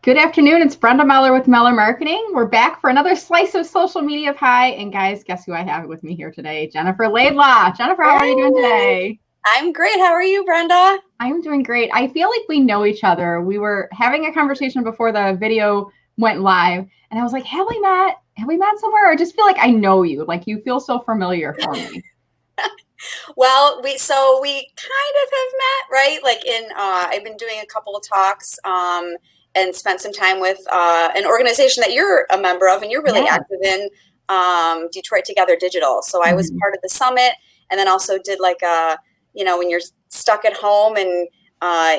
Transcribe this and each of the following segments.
Good afternoon. It's Brenda Meller with Meller Marketing. We're back for another slice of social media pie. And guys, guess who I have with me here today? Jennifer Laidlaw. Jennifer, how are you doing today? I'm great. How are you, Brenda? I'm doing great. I feel like we know each other. We were having a conversation before the video went live, and I was like, have we met? Have we met somewhere? I just feel like I know you. Like you feel so familiar for me. Well, we kind of have met, right? Like I've been doing a couple of talks and spent some time with an organization that you're a member of, and you're really active in, Detroit Together Digital. So I was part of the summit, and then also did like when you're stuck at home and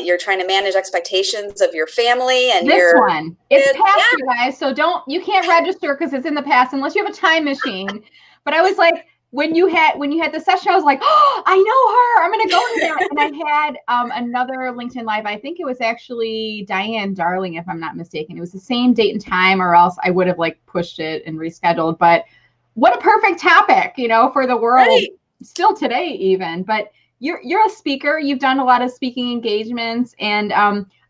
you're trying to manage expectations of your family and it's past you guys, so you can't register because it's in the past unless you have a time machine. But I was like, when you had the session, I was like, oh, I know her. I'm going to go to that. And I had another LinkedIn Live. I think it was actually Diane Darling, if I'm not mistaken. It was the same date and time, or else I would have pushed it and rescheduled. But what a perfect topic, for the world, right. Still today even. But you're a speaker. You've done a lot of speaking engagements, and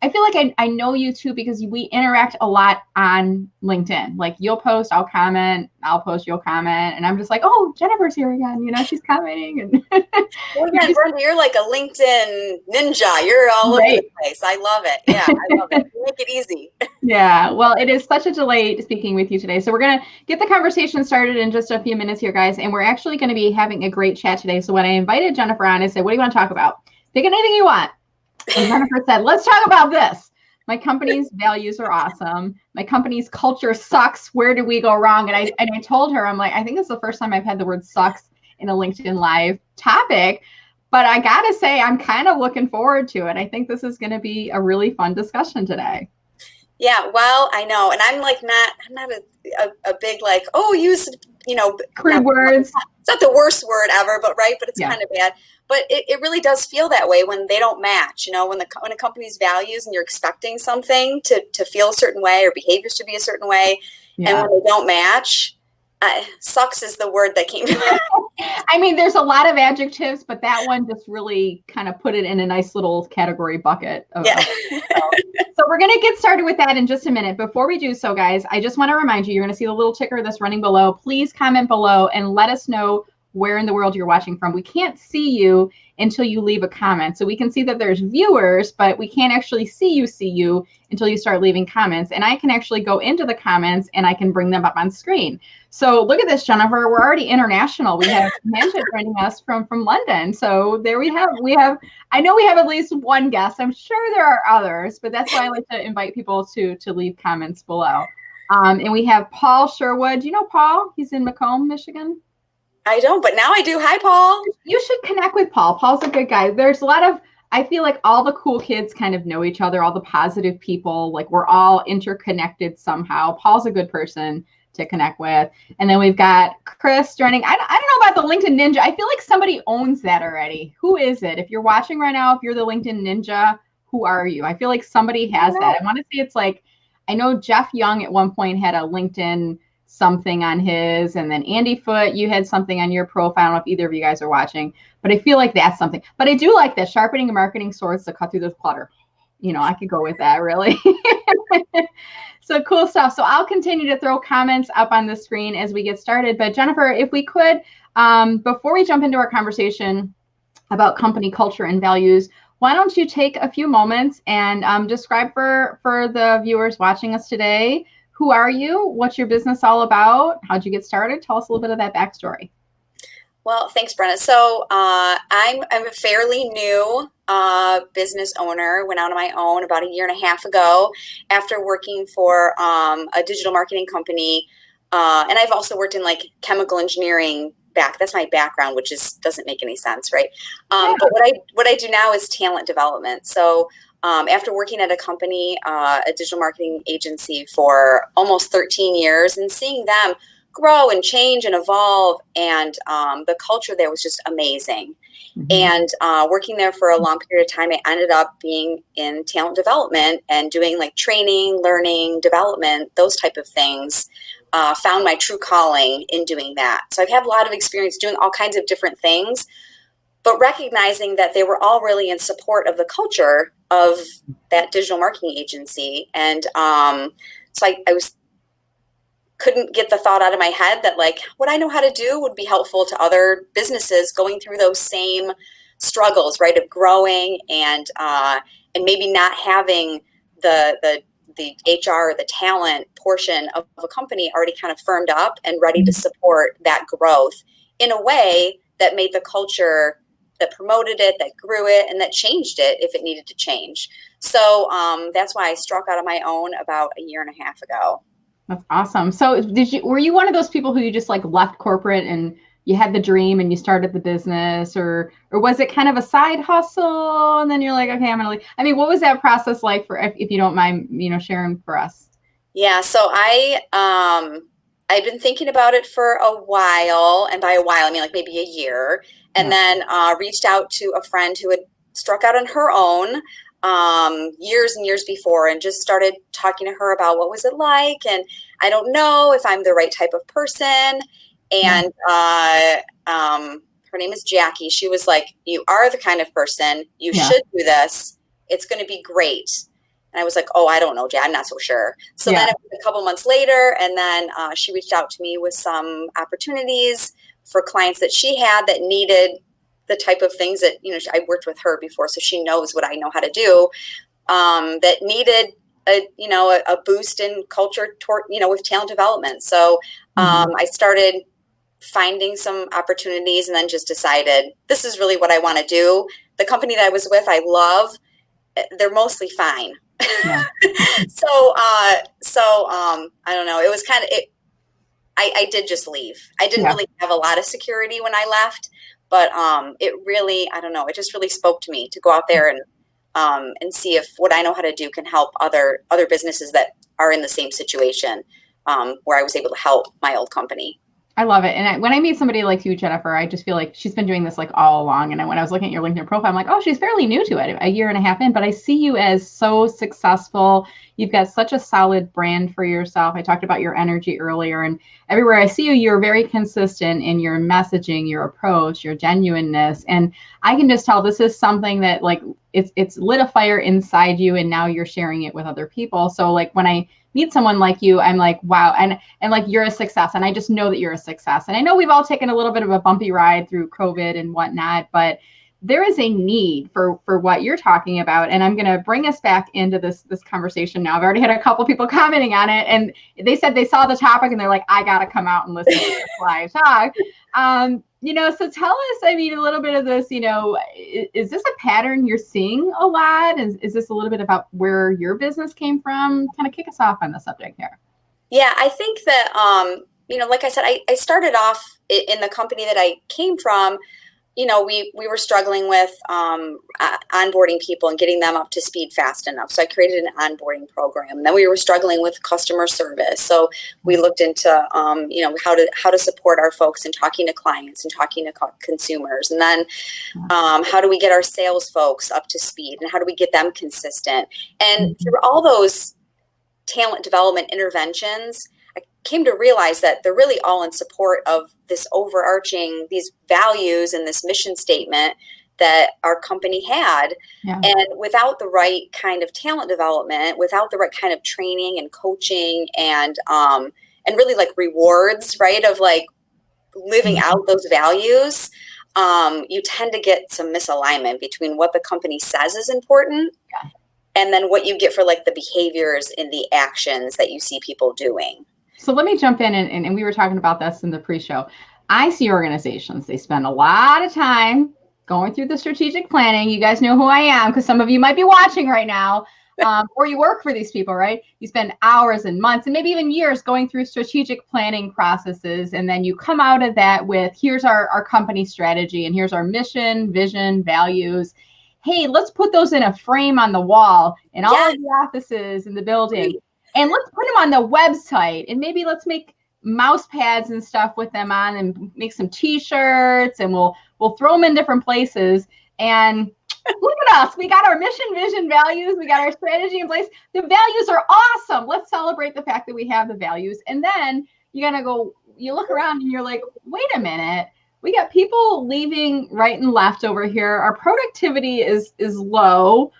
I feel like I know you too because we interact a lot on LinkedIn. Like you'll post, I'll comment, I'll post, you'll comment, and I'm just like, oh, Jennifer's here again. She's commenting. And well, yeah, Brenda, you're like a LinkedIn ninja. You're all over the place. I love it. Yeah, I love it. You make it easy. Yeah, well, it is such a delight speaking with you today. So we're going to get the conversation started in just a few minutes here, guys, and we're actually going to be having a great chat today. So when I invited Jennifer on, I said, what do you want to talk about? Pick anything you want. And Jennifer said, let's talk about this. My company's values are awesome. My company's culture sucks. Where do we go wrong? And I told her, I'm like, I think this is the first time I've had the word sucks in a LinkedIn Live topic. But I got to say, I'm kind of looking forward to it. I think this is going to be a really fun discussion today. Yeah, well, I know. And I'm not a big use, crude words. It's not the worst word ever, but it's kind of bad. But it really does feel that way when they don't match, when a company's values and you're expecting something to feel a certain way or behaviors to be a certain way. Yeah. And when they don't match, sucks is the word that came to mind. I mean, there's a lot of adjectives, but that one just really kind of put it in a nice little category bucket. So we're going to get started with that in just a minute. Before we do so, guys, I just want to remind you, you're going to see the little ticker that's running below. Please comment below and let us know where in the world you're watching from. We can't see you until you leave a comment. So we can see that there's viewers, but we can't actually see you until you start leaving comments. And I can actually go into the comments and I can bring them up on screen. So look at this, Jennifer. We're already international. We have Samantha joining us from London. So there we have, I know we have at least one guest. I'm sure there are others, but that's why I like to invite people to leave comments below. And we have Paul Sherwood. Do you know Paul? He's in Macomb, Michigan. I don't, but now I do. Hi, Paul. You should connect with Paul. Paul's a good guy. There's a lot of, I feel like all the cool kids kind of know each other, all the positive people, like we're all interconnected somehow. Paul's a good person to connect with. And then we've got Chris joining. I don't know about the LinkedIn Ninja. I feel like somebody owns that already. Who is it? If you're watching right now, if you're the LinkedIn Ninja, who are you? I feel like somebody has that. I want to say it's like, I know Jeff Young at one point had a LinkedIn something on his, and then Andy Foote, you had something on your profile. I don't know if either of you guys are watching, but I feel like that's something. But I do like that, sharpening and marketing swords to cut through this clutter. I could go with that, really. So cool stuff. So I'll continue to throw comments up on the screen as we get started. But Jennifer, if we could, before we jump into our conversation about company culture and values, why don't you take a few moments and describe for the viewers watching us today, who are you? What's your business all about? How'd you get started? Tell us a little bit of that backstory. Well, thanks, Brenda. So I'm a fairly new business owner. Went out on my own about a year and a half ago after working for a digital marketing company. And I've also worked in chemical engineering that's my background, which doesn't make any sense, right? But what I do now is talent development. So after working at a company, a digital marketing agency for almost 13 years and seeing them grow and change and evolve, and the culture there was just amazing. Mm-hmm. And working there for a long period of time, I ended up being in talent development and doing training, learning, development, those type of things. Found my true calling in doing that. So I've had a lot of experience doing all kinds of different things. but recognizing that they were all really in support of the culture of that digital marketing agency. And so I couldn't get the thought out of my head that like what I know how to do would be helpful to other businesses going through those same struggles, right, of growing and maybe not having the HR or the talent portion of a company already kind of firmed up and ready to support that growth in a way that made the culture, that promoted it, that grew it, and that changed it if it needed to change. So that's why I struck out on my own about a year and a half ago. That's awesome. So were you one of those people who you just like left corporate and you had the dream and you started the business, or was it kind of a side hustle and then you're like, okay, I'm gonna leave? I mean, what was that process like for, if you don't mind, sharing for us? Yeah, so I've been thinking about it for a while, and by a while I mean like maybe a year, and then reached out to a friend who had struck out on her own years and years before, and just started talking to her about what was it like, and I don't know if I'm the right type of person. And her name is Jackie. She was like, you are the kind of person, you should do this. It's going to be great. And I was like, oh, I don't know, Jay, I'm not so sure. So then it was a couple months later, and then she reached out to me with some opportunities for clients that she had that needed the type of things that, I worked with her before, so she knows what I know how to do, that needed a boost in culture with talent development. So I started finding some opportunities and then just decided this is really what I want to do. The company that I was with, I love. They're mostly fine. Yeah. So I don't know. It was kind of it. I did just leave. I didn't really have a lot of security when I left, but it really, I don't know. It just really spoke to me to go out there and see if what I know how to do can help other businesses that are in the same situation, where I was able to help my old company. I love it. And when I meet somebody like you, Jennifer, I just feel like she's been doing this like all along. And when I was looking at your LinkedIn profile, I'm like, oh, she's fairly new to it, a year and a half in, but I see you as so successful. You've got such a solid brand for yourself. I talked about your energy earlier, and everywhere I see you, you're very consistent in your messaging, your approach, your genuineness. And I can just tell this is something that like it's lit a fire inside you, and now you're sharing it with other people. So like when I meet someone like you, I'm like, wow. And like, you're a success. And I just know that you're a success. And I know we've all taken a little bit of a bumpy ride through COVID and whatnot, but there is a need for what you're talking about. And I'm going to bring us back into this conversation now. I've already had a couple people commenting on it, and they said they saw the topic and they're like, I got to come out and listen to this live talk. So tell us, I mean, a little bit of this, is this a pattern you're seeing a lot? Is this a little bit about where your business came from? Kind of kick us off on the subject here. Yeah, I think that, like I said, I started off in the company that I came from. We were struggling with onboarding people and getting them up to speed fast enough. So I created an onboarding program. And then we were struggling with customer service. So we looked into, how to support our folks in talking to clients and talking to consumers. And then how do we get our sales folks up to speed, and how do we get them consistent? And through all those talent development interventions, I came to realize that they're really all in support of this overarching, these values and this mission statement that our company had. Yeah. And without the right kind of talent development, without the right kind of training and coaching and really like rewards, right, of like living out those values, you tend to get some misalignment between what the company says is important and then what you get for like the behaviors and the actions that you see people doing. So let me jump in, and we were talking about this in the pre-show. I see organizations, they spend a lot of time going through the strategic planning. You guys know who I am because some of you might be watching right now, or you work for these people, right? You spend hours and months and maybe even years going through strategic planning processes. And then you come out of that with, here's our company strategy, and here's our mission, vision, values. Hey, let's put those in a frame on the wall in all of the offices in the building. And let's put them on the website, and maybe let's make Mousepads and stuff with them on, and make some T-shirts, and we'll throw them in different places. And look at us. We got our mission, vision, values. We got our strategy in place. The values are awesome. Let's celebrate the fact that we have the values. And then you look around and you're like, wait a minute. we got people leaving right and left over here. Our productivity is low.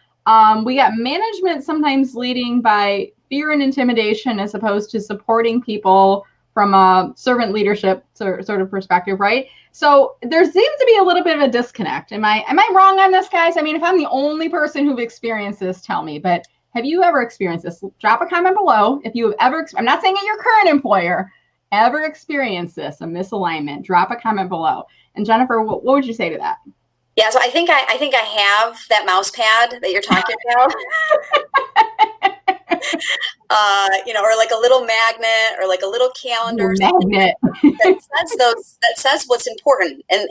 We got management sometimes leading by fear and intimidation as opposed to supporting people from a servant leadership sort of perspective, right? So there seems to be a little bit of a disconnect. Am I wrong on this, guys? I mean, if I'm the only person who've experienced this, tell me. But have you ever experienced this? Drop a comment below if you have ever. I'm not saying at your current employer. Ever experienced this, a misalignment? Drop a comment below. And Jennifer, what would you say to that? Yeah, so I think I have that Mousepad that you're talking about. Or like a little magnet or like a little calendar magnet that says what's important, and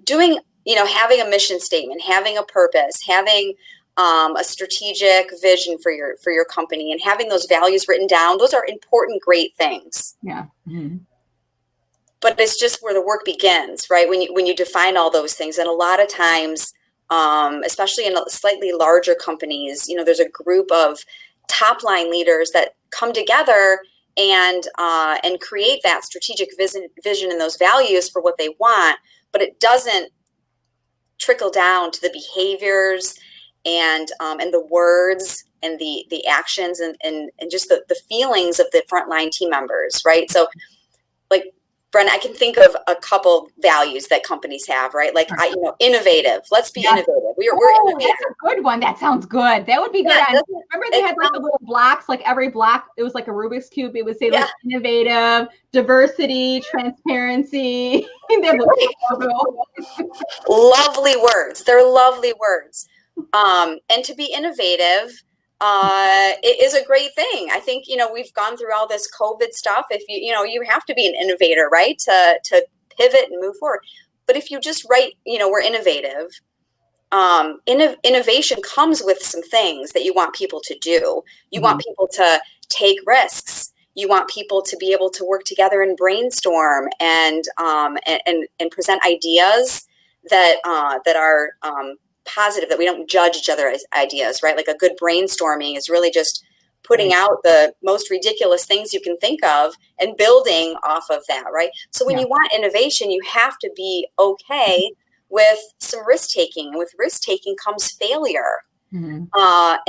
doing, having a mission statement, having a purpose, having a strategic vision for your company, and having those values written down. Those are important, great things. Yeah. Mm-hmm. But it's just where the work begins, right? When you define all those things, and a lot of times, especially in slightly larger companies, there's a group of top line leaders that come together and create that strategic vision and those values for what they want, but it doesn't trickle down to the behaviors and the words and the actions and just the feelings of the frontline team members, right? So, like, Brenda, I can think of a couple values that companies have, right? Like, innovative. Let's be innovative. We're innovative. That's a good one. That sounds good. That would be good. Remember they had like the little blocks, like every block, it was like a Rubik's Cube. It would say like innovative, diversity, transparency. Lovely words. They're lovely words. And to be innovative, it is a great thing. I think, we've gone through all this COVID stuff. If you have to be an innovator, right? To pivot and move forward. But if you just write, we're innovative, innovation comes with some things that you want people to do. You want people to take risks. You want people to be able to work together and brainstorm and present ideas that are positive, that we don't judge each other's ideas, right? Like a good brainstorming is really just putting out the most ridiculous things you can think of and building off of that, right? So when you want innovation, you have to be okay with some risk taking. And with risk taking comes failure. And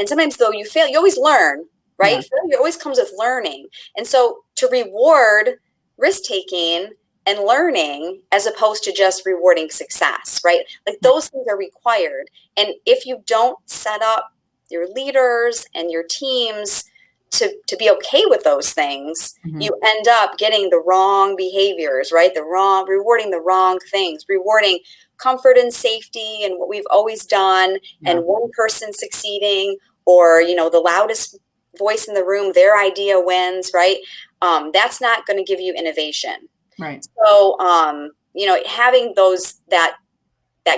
sometimes though you fail, you always learn, right? Failure always comes with learning. And so to reward risk taking and learning as opposed to just rewarding success, right? Like those things are required. And if you don't set up your leaders and your teams to be okay with those things, you end up getting the wrong behaviors, right? Rewarding the wrong things, rewarding comfort and safety and what we've always done, and one person succeeding, or, the loudest voice in the room, their idea wins, right? That's not going to give you innovation. Right. So, having that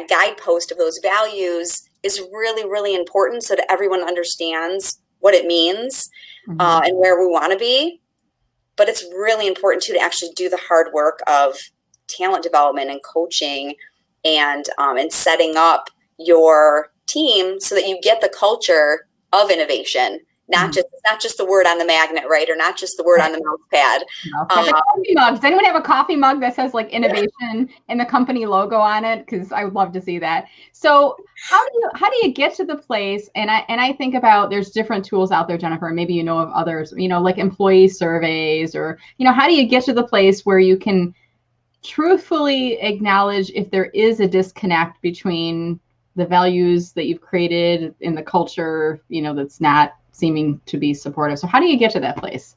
guidepost of those values is really, really important so that everyone understands what it means and where we want to be. But it's really important too to actually do the hard work of talent development and coaching and setting up your team so that you get the culture of innovation. Not just the word on the magnet, right? Or not just the word on the Mousepad. The coffee mug. Does anyone have a coffee mug that says like innovation and the company logo on it? Because I would love to see that. So how do you get to the place? And I think about, there's different tools out there, Jennifer. Maybe you know of others. Like employee surveys, or how do you get to the place where you can truthfully acknowledge if there is a disconnect between the values that you've created in the culture, that's not seeming to be supportive. So how do you get to that place?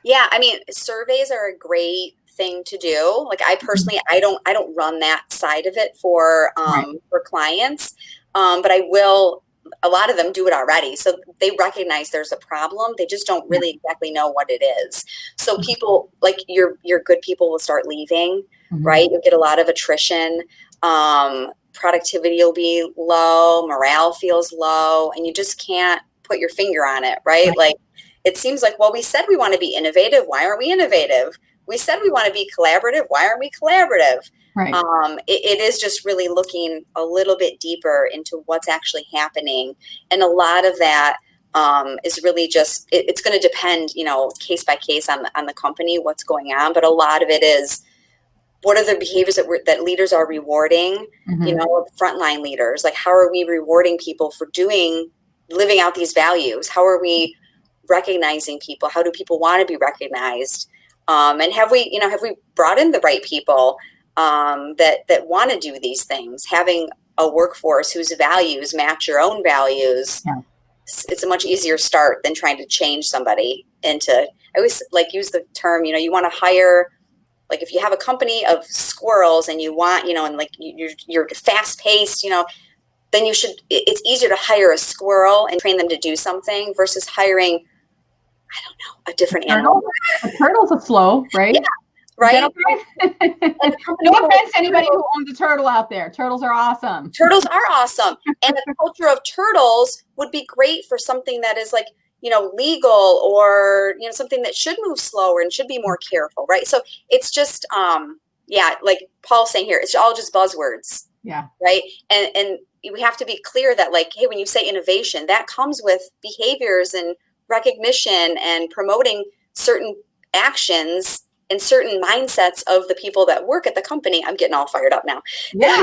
Yeah, I mean, surveys are a great thing to do. Like I personally, I don't run that side of it for clients, but I will. A lot of them do it already, so they recognize there's a problem. They just don't really exactly know what it is. So people, like your good people, will start leaving, right? You'll get a lot of attrition. Productivity will be low. Morale feels low, and you just can't put your finger on it, right? Like it seems like, well, we said we want to be innovative. Why aren't we innovative? We said we want to be collaborative. Why aren't we collaborative? Right. It is just really looking a little bit deeper into what's actually happening. And a lot of that is really just, it's going to depend, case by case on the company, what's going on. But a lot of it is what are the behaviors that leaders are rewarding, frontline leaders? Like, how are we rewarding people for living out these values? How are we recognizing people? How do people want to be recognized? And have we brought in the right people that want to do these things? Having a workforce whose values match your own values, it's a much easier start than trying to change somebody into. I always use the term, you want to hire. Like if you have a company of squirrels and you want, and like you're fast paced, then it's easier to hire a squirrel and train them to do something versus hiring, I don't know, a different animal. A turtle's a slow, right? Yeah, right. No offense to anybody who owns a turtle out there. Turtles are awesome. Turtles are awesome. And the culture of turtles would be great for something that is like, legal or, something that should move slower and should be more careful. Right. So it's just, like Paul's saying here, it's all just buzzwords. Yeah. Right. And we have to be clear that like, hey, when you say innovation, that comes with behaviors and recognition and promoting certain actions and certain mindsets of the people that work at the company. I'm getting all fired up now. Yeah.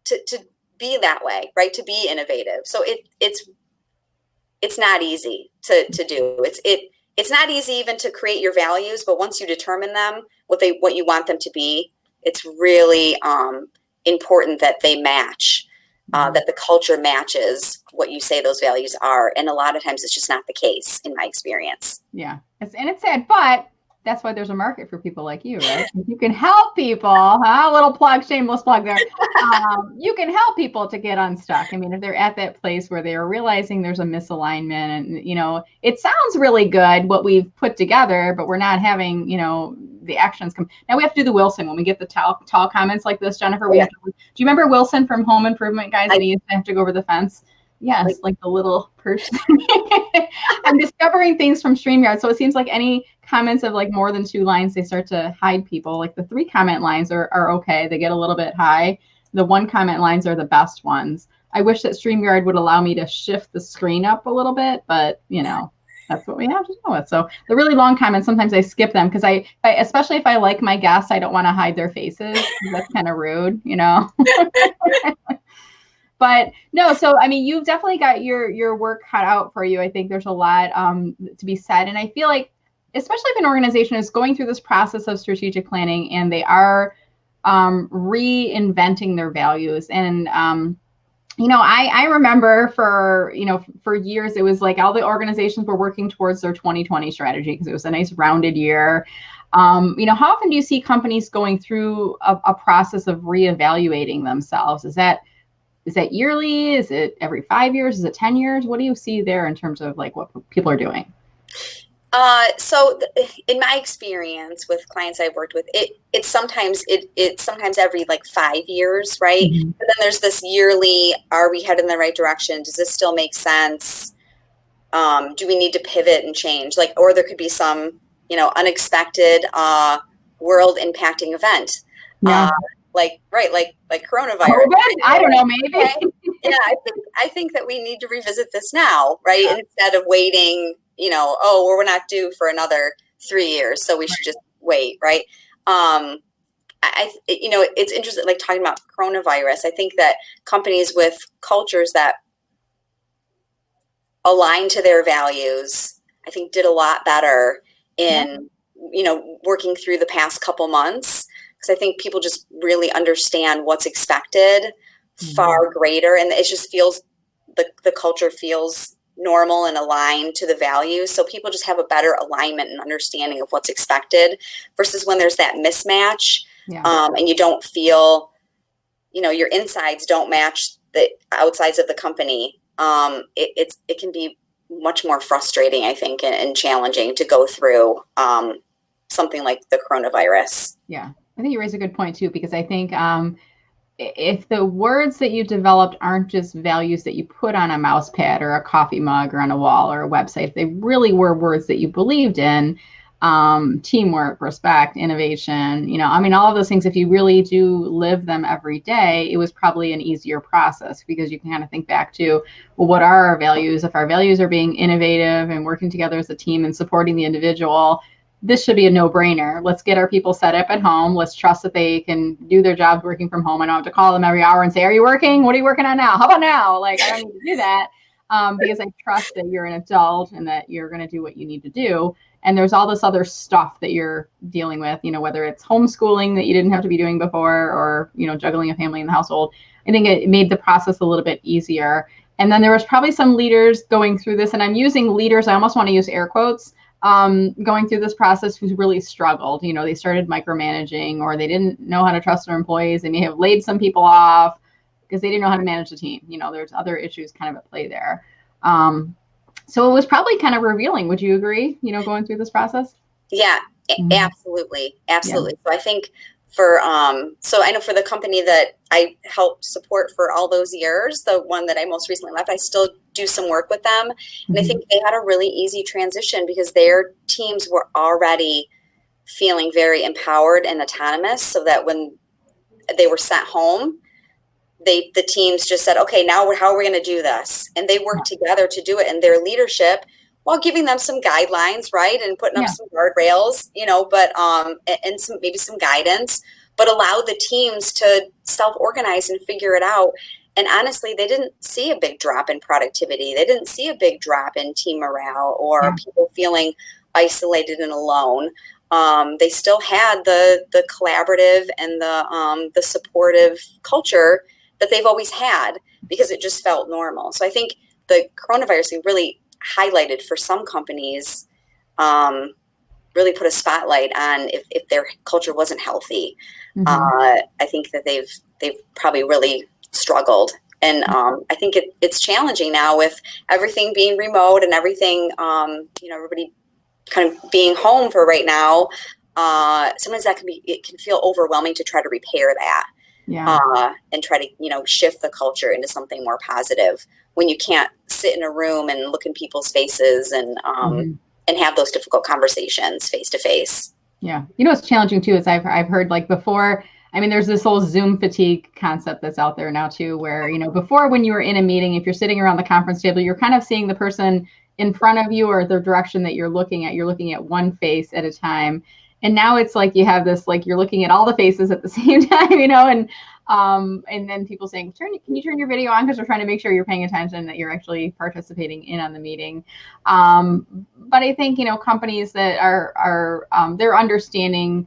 To be that way, right? To be innovative. So it's not easy to do. It's not easy even to create your values, but once you determine them, what you want them to be, it's really important that they match, that the culture matches what you say those values are. And a lot of times it's just not the case in my experience. Yeah. It's sad, but that's why there's a market for people like you, right? You can help people, little plug, shameless plug there. You can help people to get unstuck. I mean, if they're at that place where they are realizing there's a misalignment and, it sounds really good what we've put together, but we're not having, the actions come. Now we have to do the Wilson when we get the tall comments like this, Jennifer. Do you remember Wilson from Home Improvement, guys? And he used to have to go over the fence. Yes, like the little person. I'm discovering things from StreamYard. So it seems like any comments of like more than 2 lines, they start to hide people. Like the 3 comment lines are okay. They get a little bit high. The 1 comment lines are the best ones. I wish that StreamYard would allow me to shift the screen up a little bit, but that's what we have to do with. So the really long comments, sometimes I skip them because I especially if I like my guests, I don't want to hide their faces. That's kind of rude, But no, so I mean, you've definitely got your work cut out for you. I think there's a lot to be said. And I feel like, especially if an organization is going through this process of strategic planning and they are reinventing their values. And, I remember for years, it was like all the organizations were working towards their 2020 strategy because it was a nice rounded year. How often do you see companies going through a process of reevaluating themselves? Is that yearly? Is it every 5 years? Is it 10 years? What do you see there in terms of like what people are doing? So in my experience with clients I've worked with, it's sometimes every like 5 years, right? Mm-hmm. But then there's this yearly, are we headed in the right direction? Does this still make sense? Do we need to pivot and change? Like, or there could be some, unexpected world impacting event. Yeah. Like coronavirus. COVID? I don't know, maybe. Okay? Yeah, I think that we need to revisit this now, right? Yeah. Instead of waiting, we're not due for another 3 years, so we should just wait, right? It's interesting, like talking about coronavirus. I think that companies with cultures that align to their values, I think did a lot better in, working through the past couple months. I think people just really understand what's expected far greater. And it just feels, the culture feels normal and aligned to the values. So people just have a better alignment and understanding of what's expected versus when there's that mismatch and you don't feel, your insides don't match the outsides of the company. It can be much more frustrating, I think, and challenging to go through something like the coronavirus. Yeah. I think you raise a good point too, because I think if the words that you developed aren't just values that you put on a mouse pad or a coffee mug or on a wall or a website, if they really were words that you believed in, teamwork, respect, innovation, all of those things, if you really do live them every day, it was probably an easier process because you can kind of think back to, well, what are our values? If our values are being innovative and working together as a team and supporting the individual, this should be a no-brainer. Let's get our people set up at home. Let's trust that they can do their jobs working from home. I don't have to call them every hour and say, are you working? What are you working on now? How about now? Like, I don't need to do that because I trust that you're an adult and that you're going to do what you need to do. And there's all this other stuff that you're dealing with, whether it's homeschooling that you didn't have to be doing before or, juggling a family in the household. I think it made the process a little bit easier. And then there was probably some leaders going through this, and I'm using leaders, I almost want to use air quotes, going through this process who's really struggled. They started micromanaging, or they didn't know how to trust their employees. They may have laid some people off because they didn't know how to manage the team. There's other issues kind of at play there. So it was probably kind of revealing. Would you agree, going through this process? Yeah, absolutely. Absolutely. Yeah. So I think so I know for the company that I helped support for all those years, the one that I most recently left, I still do some work with them. And I think they had a really easy transition because their teams were already feeling very empowered and autonomous, so that when they were sent home, the teams just said, okay, now how are we going to do this? And they worked together to do it, and their leadership, while giving them some guidelines, right, and putting up some guardrails, but and maybe some guidance, but allowed the teams to self-organize and figure it out. And honestly, they didn't see a big drop in productivity. They didn't see a big drop in team morale or people feeling isolated and alone. They still had the collaborative and the supportive culture that they've always had, because it just felt normal. So I think the coronavirus thing really highlighted for some companies, really put a spotlight on if their culture wasn't healthy. I think that they've probably really struggled. And I think it's challenging now with everything being remote and everything, everybody kind of being home for right now. Sometimes it can feel overwhelming to try to repair that. And try to, shift the culture into something more positive when you can't sit in a room and look in people's faces and have those difficult conversations face to face. Yeah. What's challenging too is I've heard, like, before, there's this whole Zoom fatigue concept that's out there now too, where, before, when you were in a meeting, if you're sitting around the conference table, you're kind of seeing the person in front of you or the direction that you're looking at one face at a time. And now it's like you have this, like, you're looking at all the faces at the same time, and then people saying, can you turn your video on? Because we're trying to make sure you're paying attention, that you're actually participating in on the meeting. But I think, companies that are they're understanding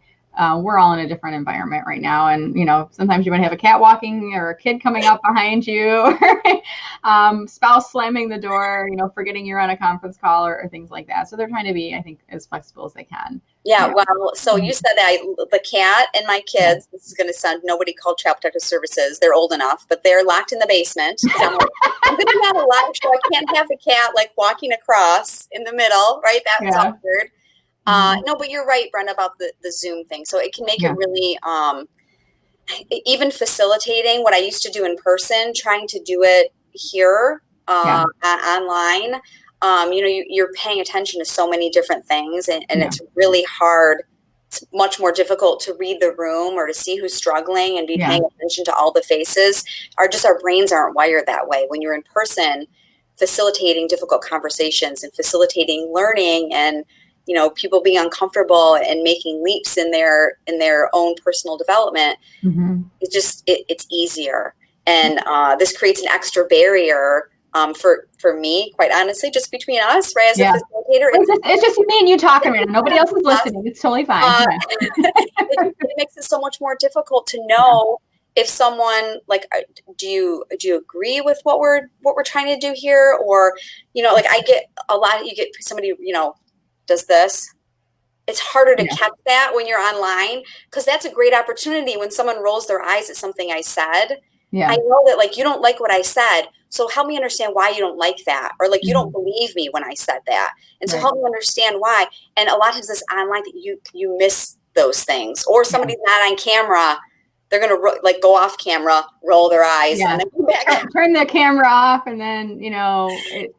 we're all in a different environment right now. And, sometimes you might have a cat walking or a kid coming up behind you, or spouse slamming the door, forgetting you're on a conference call or things like that. So they're trying to be, I think, as flexible as they can. Yeah, well, so you said that the cat and my kids, this is going to sound, nobody called Child Protective Services. They're old enough, but they're locked in the basement. I'm going to have a live show. I can't have a cat like walking across in the middle, right? That's awkward. No, but you're right, Brenda, about the Zoom thing. So it can make it really, even facilitating what I used to do in person, trying to do it here online. You're paying attention to so many different things, and it's really hard. It's much more difficult to read the room or to see who's struggling and be paying attention to all the faces. Our brains aren't wired that way. When you're in person, facilitating difficult conversations and facilitating learning and people being uncomfortable and making leaps in their own personal development, it's easier. And this creates an extra barrier for me, quite honestly, just between us, right? As a facilitator. It's just me and you talking right now. Nobody else is listening. It's totally fine. It makes it so much more difficult to know if someone, like, do you agree with what we're trying to do here? Or, I get you get somebody, does this. It's harder to catch that when you're online, because that's a great opportunity when someone rolls their eyes at something I said. I know that, like, you don't like what I said, so help me understand why you don't like that, or like you don't believe me when I said that, and so help me understand why. And a lot of times this online, you miss those things, or somebody's not on camera, they're gonna go off camera, roll their eyes, and then come back. Turn the camera off, and then it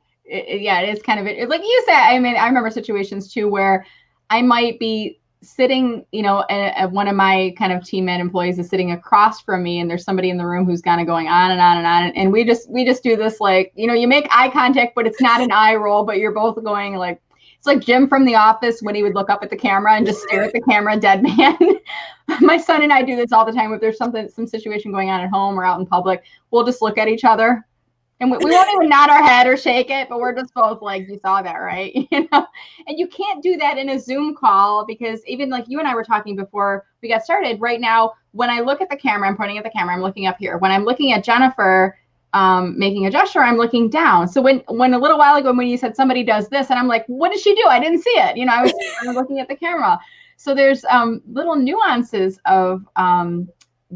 is kind of like you said. I remember situations too where I might be sitting, and one of my kind of team employees is sitting across from me, and there's somebody in the room who's kind of going on and on and on, and we just do this, like, you make eye contact, but it's not an eye roll, but you're both going like, It's like Jim from The Office when he would look up at the camera and just stare at the camera, dead man. My son and I do this all the time. If there's some situation going on at home or out in public, we'll just look at each other. And we won't even nod our head or shake it, but we're just both like, you saw that, right? And you can't do that in a Zoom call, because even like you and I were talking before we got started, right now, when I look at the camera, I'm pointing at the camera, I'm looking up here. When I'm looking at Jennifer making a gesture, I'm looking down. So when a little while ago, when you said somebody does this, and I'm like, what did she do? I didn't see it. I was looking at the camera. So there's little nuances of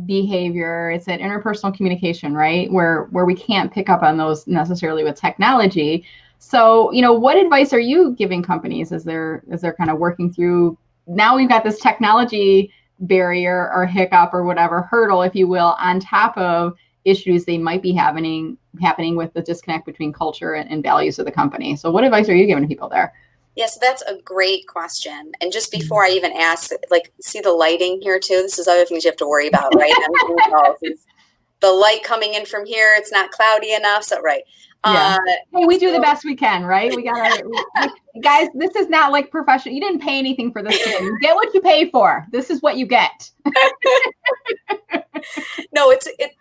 behavior. It's that interpersonal communication, right? Where we can't pick up on those necessarily with technology. So, what advice are you giving companies as they're kind of working through, now we've got this technology barrier or hiccup or whatever hurdle, if you will, on top of issues they might be happening with the disconnect between culture and values of the company. So what advice are you giving to people there? Yes, that's a great question. And just before I even ask, like, see the lighting here too? This is other things you have to worry about, right? The light coming in from here, it's not cloudy enough. So, right. Yeah. Hey, we do the best we can, right? We guys, this is not like professional. You didn't pay anything for this thing. You get what you pay for. This is what you get. No,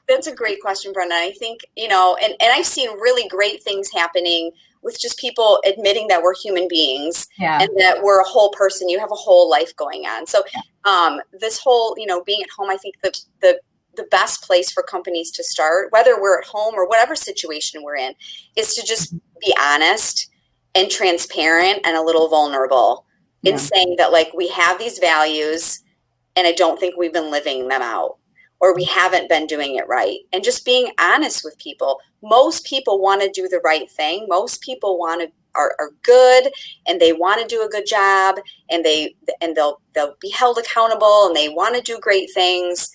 that's a great question, Brenda. I think, and I've seen really great things happening with just people admitting that we're human beings and that we're a whole person. You have a whole life going on. So this whole, being at home, I think the best place for companies to start, whether we're at home or whatever situation we're in, is to just be honest and transparent and a little vulnerable in saying that, like, we have these values and I don't think we've been living them out, or we haven't been doing it right. And just being honest with people. Most people want to do the right thing. Most people are good, and they want to do a good job, and they'll be held accountable, and they want to do great things.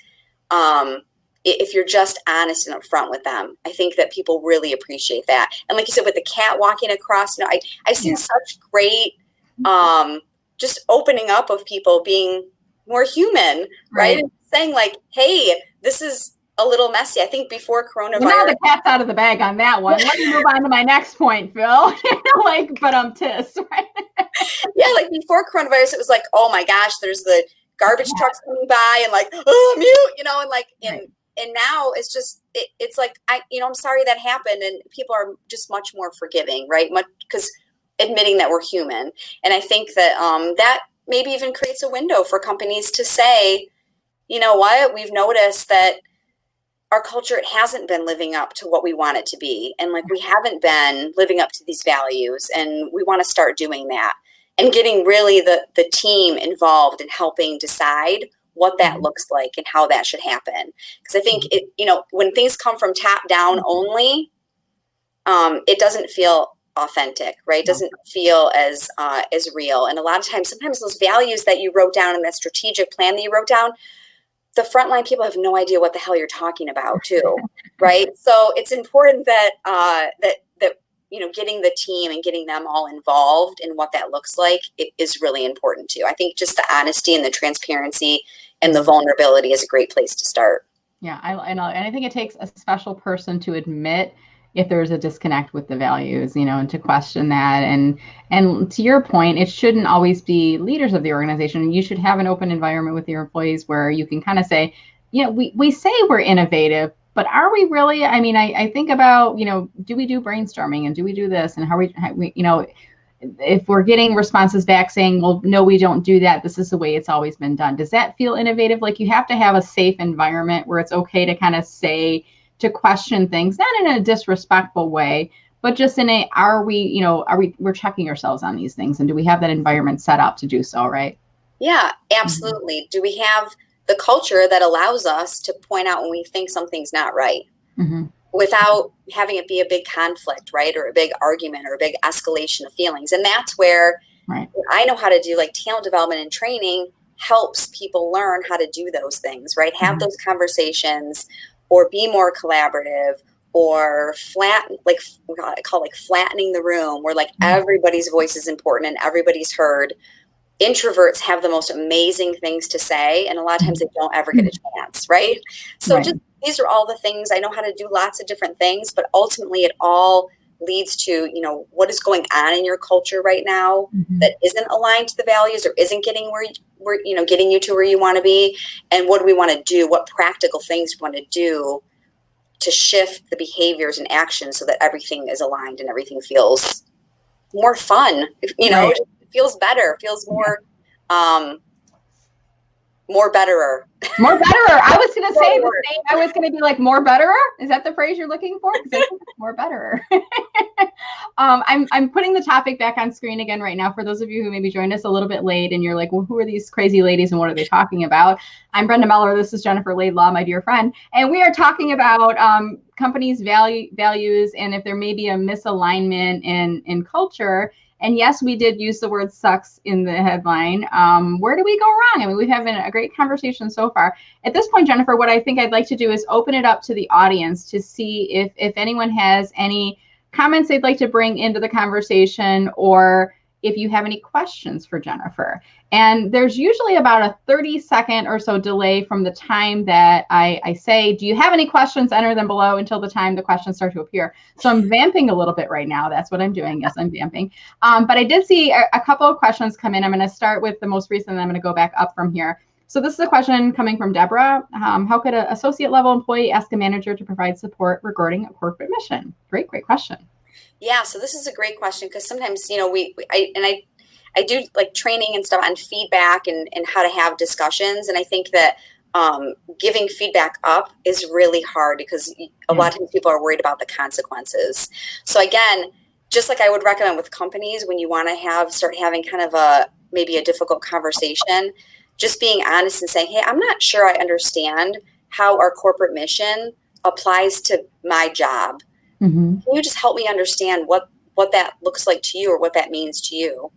If you're just honest and upfront with them, I think that people really appreciate that. And like you said, with the cat walking across, I've seen such great just opening up of people being more human, right? And saying like, hey, this is a little messy. I think before coronavirus. Now the cat's out of the bag on that one. Let me move on to my next point, Phil. Tis, right? Yeah, like before coronavirus, it was like, oh my gosh, there's the garbage trucks coming by and like, oh, mute, and like, and now it's just, it's like, I'm sorry that happened. And people are just much more forgiving, right? Because admitting that we're human. And I think that that maybe even creates a window for companies to say, you know what, we've noticed that our culture, it hasn't been living up to what we want it to be. And like, we haven't been living up to these values, and we want to start doing that and getting really the team involved in helping decide what that looks like and how that should happen. Because I think when things come from top down only, it doesn't feel authentic, right? It doesn't feel as real. And a lot of times, sometimes those values that you wrote down in that strategic plan that you wrote down, the frontline people have no idea what the hell you're talking about too, right? So it's important that getting the team and getting them all involved in what that looks like, it is really important too. I think just the honesty and the transparency and the vulnerability is a great place to start. Yeah, and I think it takes a special person to admit if there's a disconnect with the values, and to question that. And to your point, it shouldn't always be leaders of the organization. You should have an open environment with your employees where you can kind of say, we say we're innovative, but are we really? I mean, I think about, do we do brainstorming, and do we do this, and how we if we're getting responses back saying, well, no, we don't do that, this is the way it's always been done. Does that feel innovative? Like, you have to have a safe environment where it's okay to kind of say, to question things, not in a disrespectful way, but just in we're checking ourselves on these things, and do we have that environment set up to do so, right? Yeah, absolutely. Mm-hmm. Do we have the culture that allows us to point out when we think something's not right, without having it be a big conflict, right? Or a big argument or a big escalation of feelings. And that's where I know how to do, like, talent development and training helps people learn how to do those things, right? Have those conversations, or be more collaborative, or flattening the room, where like everybody's voice is important and everybody's heard. Introverts have the most amazing things to say, and a lot of times they don't ever get a chance, right? So just these are all the things. I know how to do lots of different things, but ultimately it all leads to, what is going on in your culture right now that isn't aligned to the values or isn't getting getting you to where you want to be. And what do we want to do? What practical things we want to do to shift the behaviors and actions so that everything is aligned and everything feels more fun, Right. it feels better, feels more, more betterer. More betterer. I was going to say the same. I was going to be like, more betterer. Is that the phrase you're looking for? Because I think it's more betterer. I'm putting the topic back on screen again right now for those of you who maybe joined us a little bit late and you're like, well, who are these crazy ladies and what are they talking about? I'm Brenda Meller. This is Jennifer Laidlaw, my dear friend. And we are talking about companies' values and if there may be a misalignment in culture. And yes, we did use the word sucks in the headline. Where do we go wrong? I mean, we've had a great conversation so far. At this point, Jennifer, what I think I'd like to do is open it up to the audience to see if anyone has any comments they'd like to bring into the conversation or if you have any questions for Jennifer. And there's usually about a 30-second or so delay from the time that I say, do you have any questions? Enter them below until the time the questions start to appear. So I'm vamping a little bit right now. That's what I'm doing. Yes, I'm vamping. But I did see a couple of questions come in. I'm going to start with the most recent, and I'm going to go back up from here. So this is a question coming from Deborah. How could an associate level employee ask a manager to provide support regarding a corporate mission? Great question. Yeah, so this is a great question because sometimes, I do like training and stuff on feedback and how to have discussions. And I think that giving feedback up is really hard because a lot of times people are worried about the consequences. So again, just like I would recommend with companies, when you want to start having kind of maybe a difficult conversation, just being honest and saying, hey, I'm not sure I understand how our corporate mission applies to my job. Can you just help me understand what that looks like to you or what that means to you?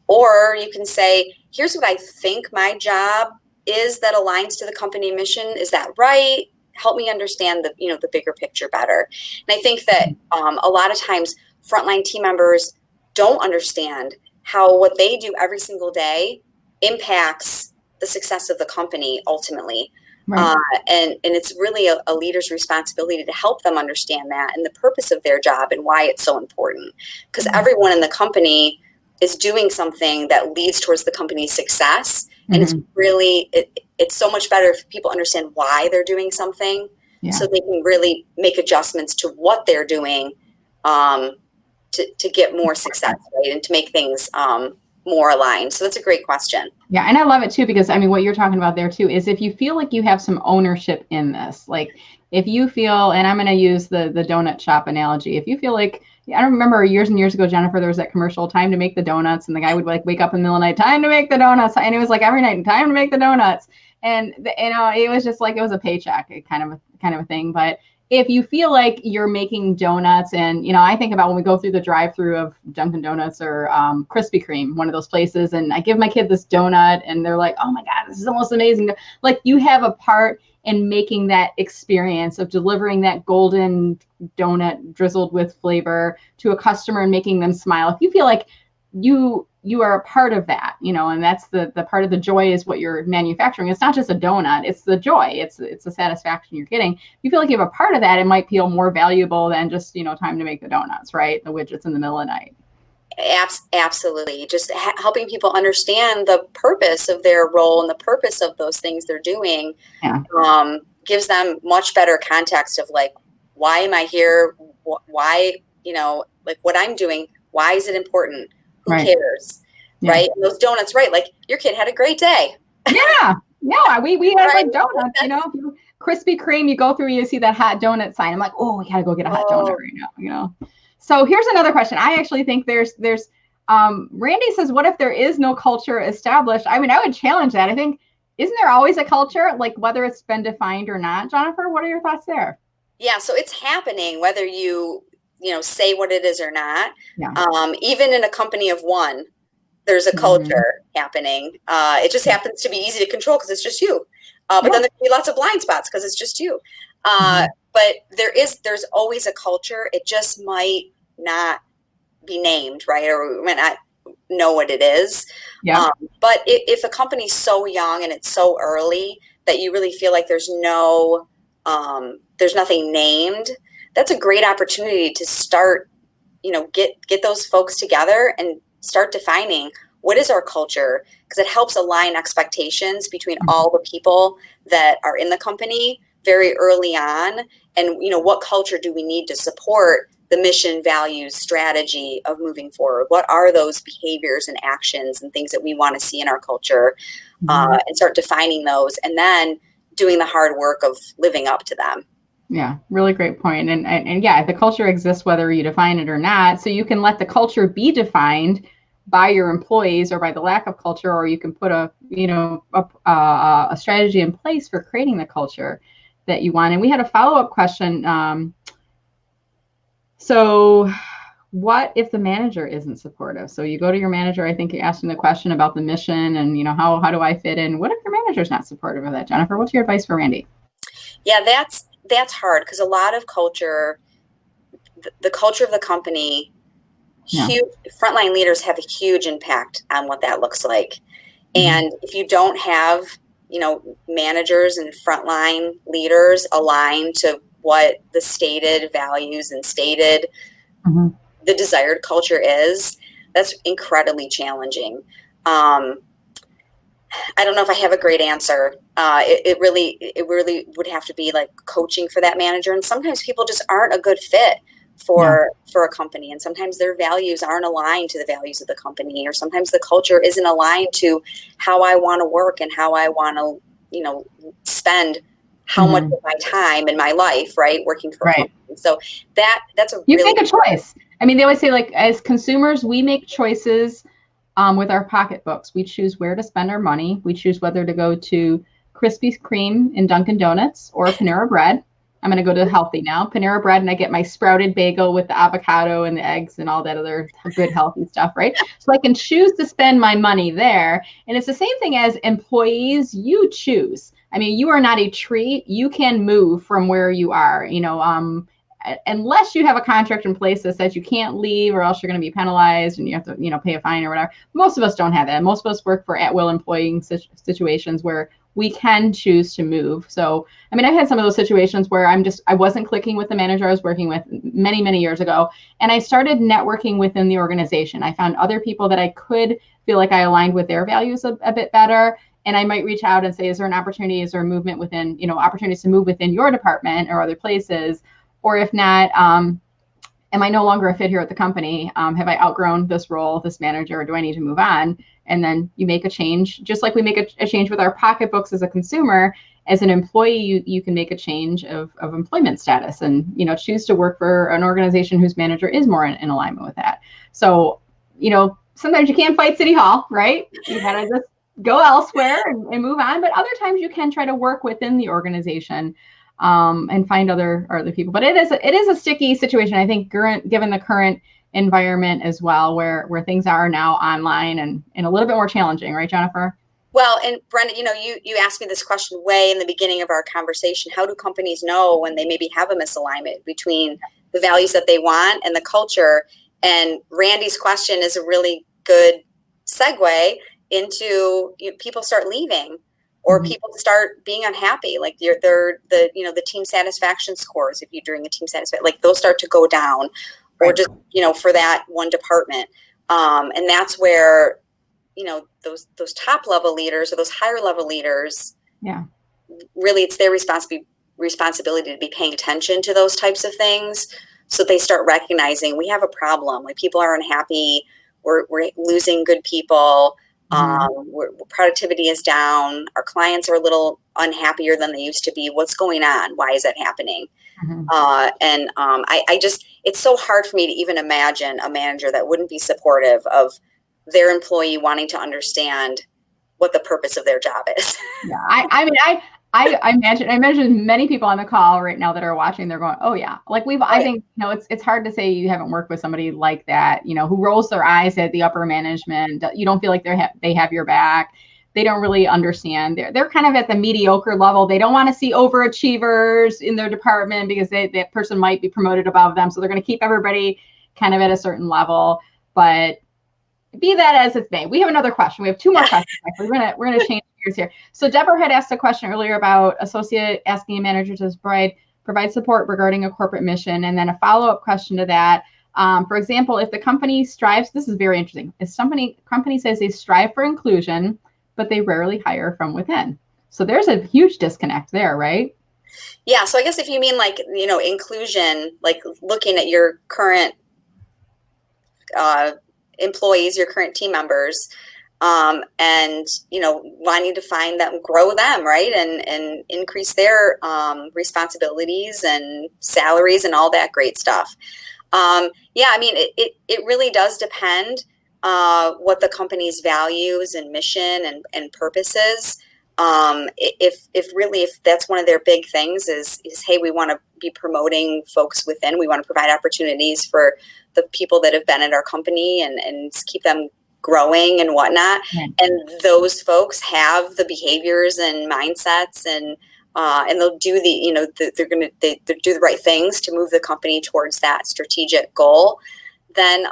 Or you can say, here's what I think my job is that aligns to the company mission. Is that right? Help me understand the bigger picture better. And I think that a lot of times frontline team members don't understand how what they do every single day impacts the success of the company ultimately. Right. And it's really a leader's responsibility to help them understand that and the purpose of their job and why it's so important. Because everyone in the company is doing something that leads towards the company's success. And it's really, it's so much better if people understand why they're doing something so they can really make adjustments to what they're doing to get more success, right? And to make things more aligned. So that's a great question. Yeah. And I love it too, because I mean, what you're talking about there too, is if you feel like you have some ownership in this, like if you feel, and I'm going to use the donut shop analogy. If you feel like, I don't remember years and years ago, Jennifer, there was that commercial, time to make the donuts. And the guy would like wake up in the middle of the night, time to make the donuts. And it was like every night, time to make the donuts. And, it was just like, it was a paycheck kind of a thing. But if you feel like you're making donuts and, I think about when we go through the drive-through of Dunkin' Donuts or Krispy Kreme, one of those places, and I give my kid this donut and they're like, oh my God, this is the most amazing. Like you have a part in making that experience of delivering that golden donut drizzled with flavor to a customer and making them smile. If you feel like you are a part of that, and that's the part of the joy is what you're manufacturing. It's not just a donut, it's the joy. It's the satisfaction you're getting. If you feel like you have a part of that, it might feel more valuable than just, time to make the donuts, right? The widgets in the middle of the night. Absolutely. Just helping people understand the purpose of their role and the purpose of those things they're doing gives them much better context of like, why am I here? Why, like what I'm doing, why is it important? Who cares? Yeah. Right? And those donuts, right? Like your kid had a great day. Yeah. No, we had like donuts, Krispy Kreme, you go through, you see that hot donut sign. I'm like, oh, we gotta go get a hot donut right now, So here's another question. I actually think there's Randy says, what if there is no culture established? I mean, I would challenge that. I think, isn't there always a culture, like whether it's been defined or not? Jennifer, what are your thoughts there? Yeah, so it's happening whether you say what it is or not. Yeah. Even in a company of one, there's a culture happening. It just happens to be easy to control because it's just you. But then there can be lots of blind spots because it's just you. But there's always a culture. It just might not be named, right? Or we might not know what it is. Yeah. But if a company's so young and it's so early that you really feel like there's nothing named, that's a great opportunity to start, get those folks together and start defining what is our culture, because it helps align expectations between all the people that are in the company very early on. And, what culture do we need to support the mission, values, strategy of moving forward? What are those behaviors and actions and things that we want to see in our culture, and start defining those, and then doing the hard work of living up to them. Yeah, really great point. And yeah, the culture exists whether you define it or not. So you can let the culture be defined by your employees or by the lack of culture, or you can put a strategy in place for creating the culture that you want. And we had a follow-up question. So what if the manager isn't supportive? So you go to your manager, I think you're asking the question about the mission and, how do I fit in? What if your manager's not supportive of that? Jennifer, what's your advice for Randy? Yeah, that's hard, because a lot of culture, the culture of the company, huge frontline leaders have a huge impact on what that looks like. And if you don't have, managers and frontline leaders aligned to what the stated values and stated the desired culture is, that's incredibly challenging. I don't know if I have a great answer. It really would have to be like coaching for that manager. And sometimes people just aren't a good fit for a company. And sometimes their values aren't aligned to the values of the company, or sometimes the culture isn't aligned to how I want to work and how I want to, spend how much of my time in my life, right, working for a company. So that's you make a choice. I mean, they always say, like, as consumers, we make choices with our pocketbooks. We choose where to spend our money. We choose whether to go to Krispy Kreme in Dunkin' Donuts or Panera Bread. I'm going to go to healthy now. Panera Bread, and I get my sprouted bagel with the avocado and the eggs and all that other good healthy stuff, right? So I can choose to spend my money there. And it's the same thing as employees. You choose. I mean, you are not a tree. You can move from where you are, unless you have a contract in place that says you can't leave, or else you're going to be penalized and you have to, pay a fine or whatever. Most of us don't have that. Most of us work for at-will employing situations where we can choose to move. So, I mean, I've had some of those situations where I wasn't clicking with the manager I was working with many, many years ago. And I started networking within the organization. I found other people that I could feel like I aligned with their values a bit better. And I might reach out and say, is there an opportunity? Is there a movement within, opportunities to move within your department or other places? Or if not, am I no longer a fit here at the company? Have I outgrown this role, this manager, or do I need to move on? And then you make a change, just like we make a change with our pocketbooks as a consumer. As an employee, you can make a change of employment status and, choose to work for an organization whose manager is more in alignment with that. So, sometimes you can't fight City Hall, right? You gotta just go elsewhere and move on. But other times you can try to work within the organization and find other people. But it is a sticky situation, I think, given the current environment as well, where things are now online and a little bit more challenging, right, Jennifer? Well, and Brenda, you asked me this question way in the beginning of our conversation. How do companies know when they maybe have a misalignment between the values that they want and the culture? And Randy's question is a really good segue into people start leaving, or people start being unhappy. Like the team satisfaction scores, if you're doing a team satisfaction, like those start to go down, or just, for that one department. And that's where, those top level leaders or those higher level leaders, really it's their responsibility to be paying attention to those types of things. So they start recognizing we have a problem, like people are unhappy. We're losing good people. Productivity is down. Our clients are a little unhappier than they used to be. What's going on? Why is that happening? I just, it's so hard for me to even imagine a manager that wouldn't be supportive of their employee wanting to understand what the purpose of their job is. I imagine many people on the call right now that are watching, they're going, oh yeah. Like I think, it's hard to say you haven't worked with somebody like that, who rolls their eyes at the upper management. You don't feel like they have your back. They don't really understand. They're kind of at the mediocre level. They don't want to see overachievers in their department because that person might be promoted above them. So they're going to keep everybody kind of at a certain level. But be that as it may, we have another question. We have two more questions. We're gonna change gears here. So Deborah had asked a question earlier about associate asking a manager to his bride, provide support regarding a corporate mission. And then a follow-up question to that. For example, if the company strives, this is very interesting. If company says they strive for inclusion, but they rarely hire from within. So there's a huge disconnect there, right? Yeah. So I guess if you mean like, inclusion, like looking at your current employees, your current team members, and, wanting to find them, grow them, right. And increase their responsibilities and salaries and all that great stuff. Yeah, I mean, it really does depend what the company's values and mission and purpose is. If that's one of their big things is, hey, we want to be promoting folks within. We want to provide opportunities for the people that have been at our company and keep them growing and whatnot. Right. And those folks have the behaviors and mindsets and they'll do they do the right things to move the company towards that strategic goal. Then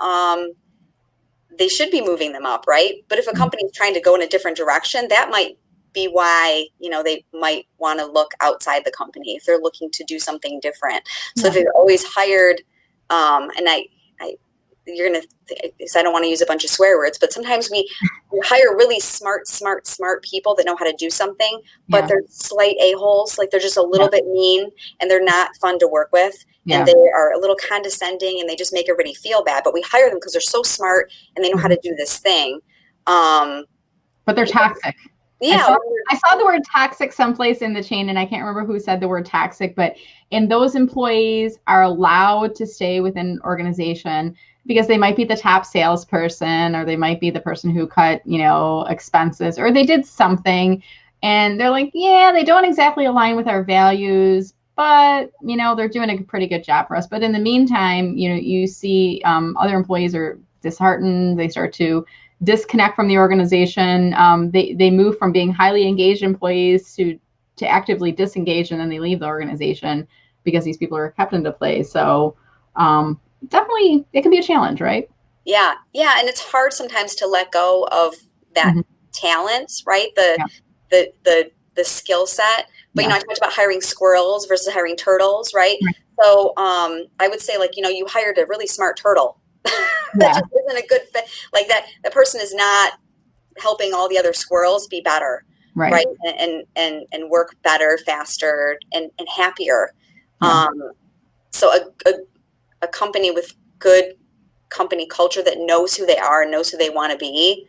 they should be moving them up, right? But if a company is trying to go in a different direction, that might be why they might want to look outside the company if they're looking to do something different. So if they're always hired, and you're gonna, because I don't want to use a bunch of swear words, but sometimes we hire really smart people that know how to do something, but they're slight a-holes, like they're just a little bit mean and they're not fun to work with. And they are a little condescending and they just make everybody feel bad. But we hire them because they're so smart and they know how to do this thing. But they're toxic. Yeah. I saw the word toxic someplace in the chain, and I can't remember who said the word toxic, and those employees are allowed to stay within an organization because they might be the top salesperson, or they might be the person who cut, expenses, or they did something and they're like, yeah, they don't exactly align with our values, but, they're doing a pretty good job for us. But in the meantime, you see other employees are disheartened. They start to disconnect from the organization. They move from being highly engaged employees to actively disengaged, and then they leave the organization because these people are kept into place. So definitely it can be a challenge, right? Yeah. And it's hard sometimes to let go of that talent, right? The skill set. But I talked about hiring squirrels versus hiring turtles, right? So I would say, like, you hired a really smart turtle. That just isn't a good fit. Like that person is not helping all the other squirrels be better, right? And work better, faster, and happier. So a company with good company culture that knows who they are and knows who they want to be,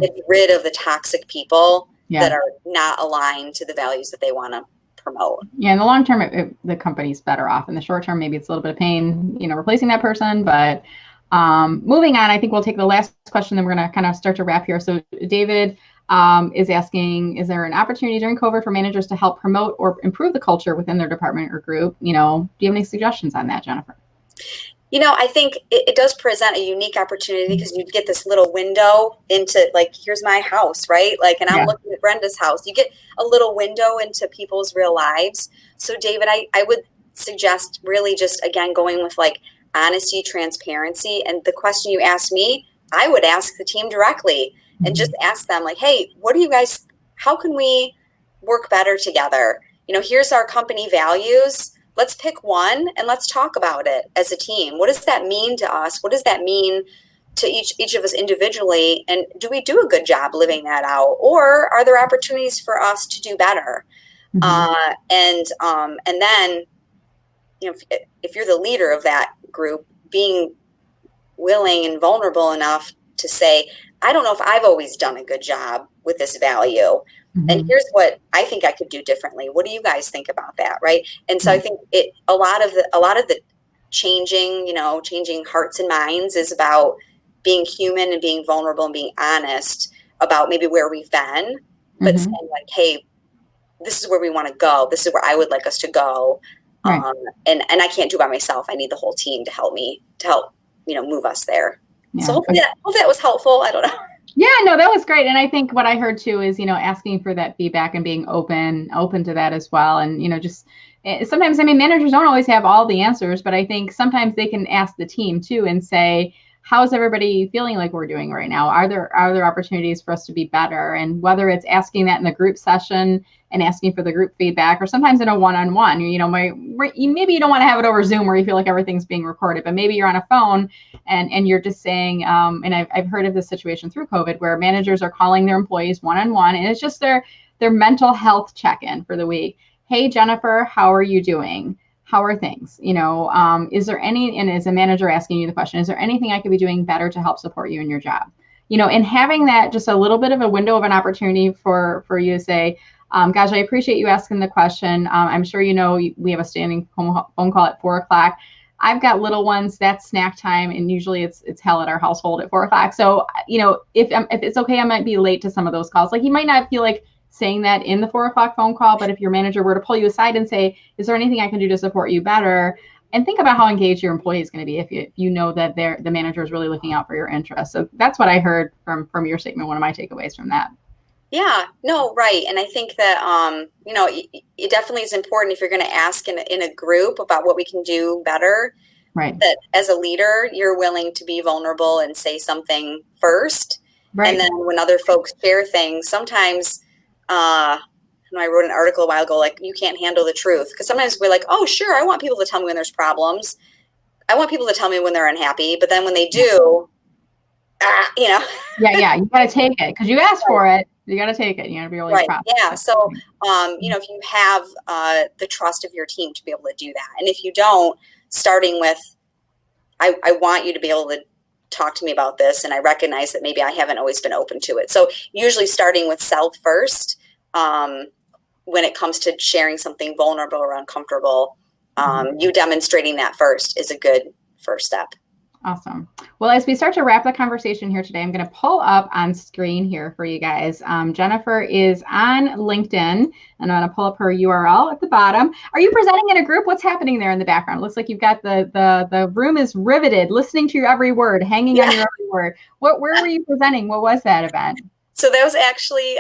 gets rid of the toxic people that are not aligned to the values that they want to promote. Yeah, in the long term, the company's better off. In the short term, maybe it's a little bit of pain, replacing that person, but moving on, I think we'll take the last question, then we're going to kind of start to wrap here. So David is asking, is there an opportunity during Covert for managers to help promote or improve the culture within their department or group? Do you have any suggestions on that, Jennifer? I think it does present a unique opportunity because you get this little window into, like, here's my house, right? Like, and I'm looking at Brenda's house. You get a little window into people's real lives. So David, I would suggest really just, again, going with like honesty, transparency. And the question you asked me, I would ask the team directly and just ask them, like, hey, what do you guys, how can we work better together? Here's our company values. Let's pick one and let's talk about it as a team. What does that mean to us? What does that mean to each of us individually? And do we do a good job living that out? Or are there opportunities for us to do better? And then, if you're the leader of that group, being willing and vulnerable enough to say, I don't know if I've always done a good job with this value. And here's what I think I could do differently. What do you guys think about that? Right. And so I think a lot of the changing hearts and minds is about being human and being vulnerable and being honest about maybe where we've been, but saying, like, hey, this is where we want to go. This is where I would like us to go. And I can't do it by myself. I need the whole team to help move us there. So hopefully that was helpful. I don't know. Yeah, no, that was great. And I think what I heard too is, asking for that feedback and being open to that as well. And, just sometimes, managers don't always have all the answers, but I think sometimes they can ask the team too and say, how's everybody feeling like we're doing right now? Are there opportunities for us to be better? And whether it's asking that in the group session and asking for the group feedback, or sometimes in a one-on-one, maybe you don't want to have it over Zoom where you feel like everything's being recorded, but maybe you're on a phone and you're just saying, and I've heard of this situation through COVID where managers are calling their employees one-on-one, and it's just their mental health check-in for the week. Hey, Jennifer, how are you doing? How are things? Is there any, and as a manager asking you the question, is there anything I could be doing better to help support you in your job? And having that just a little bit of a window of an opportunity for you to say, gosh, I appreciate you asking the question. I'm sure we have a standing phone call at 4:00. I've got little ones, that's snack time, and usually it's hell at our household at 4:00. So, if it's okay, I might be late to some of those calls. Like, you might not feel like saying that in the 4:00 phone call, but if your manager were to pull you aside and say, is there anything I can do to support you better? And think about how engaged your employee is going to be if you know that the manager is really looking out for your interests. So that's what I heard from your statement, one of my takeaways from that. Yeah, no, right. And I think that, it definitely is important if you're going to ask in a group about what we can do better. Right. That as a leader, you're willing to be vulnerable and say something first. Right. And then when other folks share things, sometimes, I wrote an article a while ago, like, you can't handle the truth. Because sometimes we're like, oh, sure, I want people to tell me when there's problems. I want people to tell me when they're unhappy. But then when they do, Yeah, you got to take it because you asked for it. You got to take it. You got to be really proud. Yeah. So, if you have the trust of your team to be able to do that, and if you don't, starting with, I want you to be able to talk to me about this, and I recognize that maybe I haven't always been open to it. So usually starting with self first, when it comes to sharing something vulnerable or uncomfortable, you demonstrating that first is a good first step. Awesome. Well, as we start to wrap the conversation here today, I'm going to pull up on screen here for you guys. Jennifer is on LinkedIn, and I'm going to pull up her URL at the bottom. Are you presenting in a group? What's happening there in the background? It looks like you've got the room is riveted, listening to your every word, hanging on your every word. Where were you presenting? What was that event? So that was actually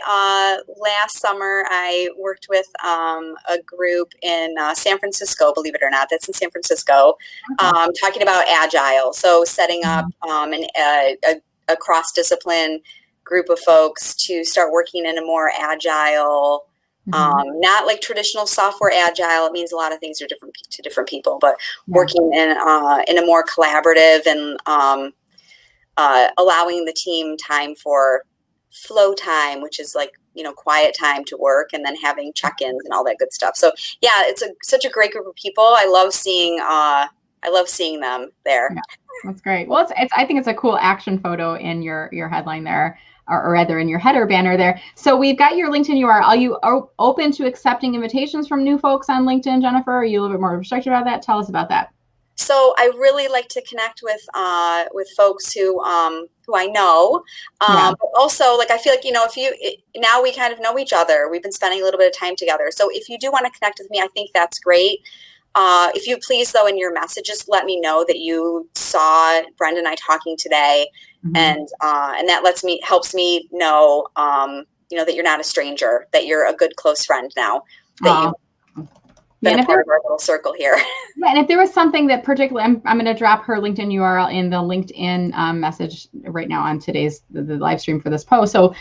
last summer. I worked with a group in San Francisco, believe it or not. That's in San Francisco, talking about Agile. So setting up a cross-discipline group of folks to start working in a more Agile, not like traditional software Agile. It means a lot of things are different to different people, but working in a more collaborative and allowing the team time for flow time, which is like, quiet time to work, and then having check-ins and all that good stuff. So yeah, it's such a great group of people. I love seeing them there. Yeah, that's great. Well, I think it's a cool action photo in your headline there, or rather in your header banner there. So we've got your LinkedIn URL. Are you open to accepting invitations from new folks on LinkedIn, Jennifer? Are you a little bit more restricted about that? Tell us about that. So I really like to connect with folks who I know, but also, like, I feel like, now we kind of know each other. We've been spending a little bit of time together. So if you do want to connect with me, I think that's great. If you please, though, in your messages, let me know that you saw Brenda and I talking today, and that helps me know, that you're not a stranger, that you're a good close friend now. That been a part of our little circle here. Yeah, and if there was something that particularly, I'm going to drop her LinkedIn URL in the LinkedIn message right now on today's the live stream for this post. So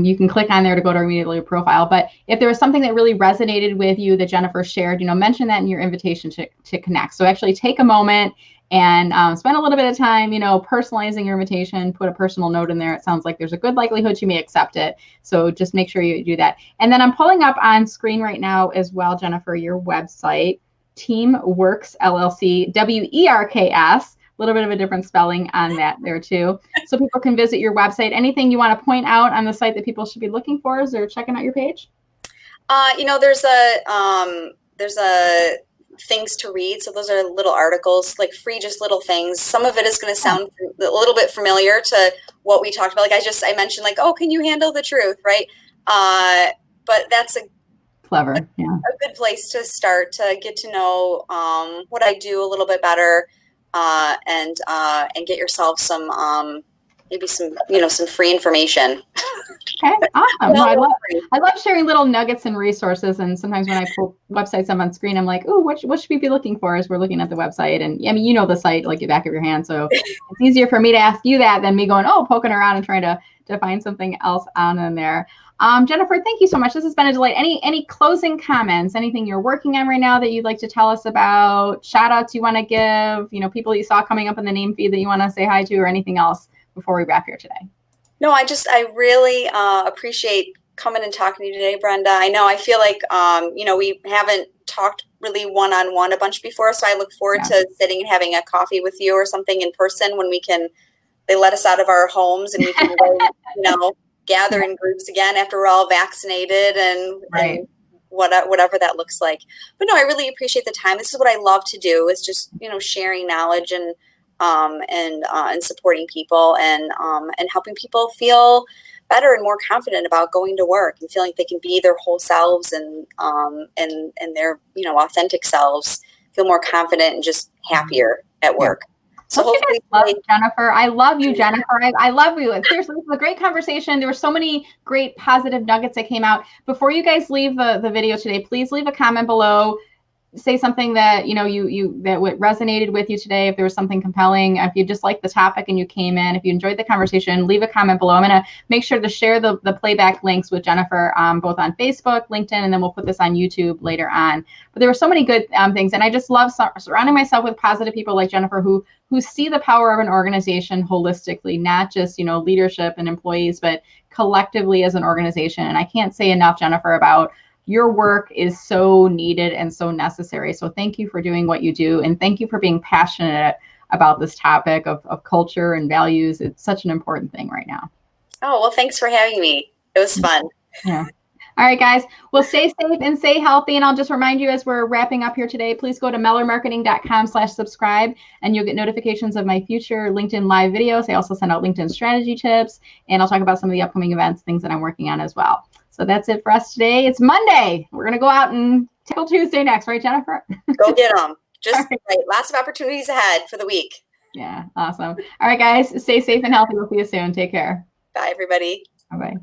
you can click on there to go to immediately your profile. But if there was something that really resonated with you that Jennifer shared, mention that in your invitation to connect. So actually take a moment and spend a little bit of time, personalizing your invitation, put a personal note in there. It sounds like there's a good likelihood she may accept it. So just make sure you do that. And then I'm pulling up on screen right now as well, Jennifer, your website, Teamworks LLC, WERKS, a little bit of a different spelling on that there too. So people can visit your website. Anything you want to point out on the site that people should be looking for as they're checking out your page? There's a things to read. So those are little articles, like free, just little things. Some of it is going to sound a little bit familiar to what we talked about. Like I mentioned, like, oh, can you handle the truth? Right. But that's a good place to start to get to know what I do a little bit better, and get yourself some maybe some free information. Okay, awesome. No, I love sharing little nuggets and resources. And sometimes when I pull websites up on screen, I'm like, oh, what should we be looking for as we're looking at the website? And I mean, you know the site like the back of your hand. So it's easier for me to ask you that than me going, poking around and trying to find something else on in there. Jennifer, thank you so much. This has been a delight. Any closing comments, anything you're working on right now that you'd like to tell us about, shout outs you want to give, people you saw coming up in the name feed that you want to say hi to, or anything else before we wrap here today? No, I really appreciate coming and talking to you today, Brenda. I feel like, we haven't talked really one-on-one a bunch before, so I look forward to sitting and having a coffee with you or something in person when they let us out of our homes and we can go, gather in groups again after we're all vaccinated and whatever that looks like. But no, I really appreciate the time. This is what I love to do, is just, sharing knowledge and supporting people and helping people feel better and more confident about going to work and feeling like they can be their whole selves and their authentic selves, feel more confident and just happier at work. So hopefully, Jennifer, I love you, Jennifer. I love you. Seriously, this was a great conversation. There were so many great positive nuggets that came out. Before you guys leave the video today, please leave a comment below. Say something that that resonated with you today. If there was something compelling, if you just liked the topic and you came in, if you enjoyed the conversation, leave a comment below. I'm gonna make sure to share the playback links with Jennifer, both on Facebook, LinkedIn, and then we'll put this on YouTube later on. But there were so many good things, and I just love surrounding myself with positive people like Jennifer who see the power of an organization holistically, not just leadership and employees, but collectively as an organization. And I can't say enough, Jennifer, about your work is so needed and so necessary. So thank you for doing what you do. And thank you for being passionate about this topic of culture and values. It's such an important thing right now. Oh, well, thanks for having me. It was fun. Yeah. All right, guys. Well, stay safe and stay healthy. And I'll just remind you as we're wrapping up here today, please go to mellermarketing.com/subscribe and you'll get notifications of my future LinkedIn live videos. I also send out LinkedIn strategy tips, and I'll talk about some of the upcoming events, things that I'm working on as well. So that's it for us today. It's Monday. We're going to go out and tackle Tuesday next, right, Jennifer? Go get them. Just right. Lots of opportunities ahead for the week. Yeah, awesome. All right, guys, stay safe and healthy. We'll see you soon. Take care. Bye, everybody. Bye-bye.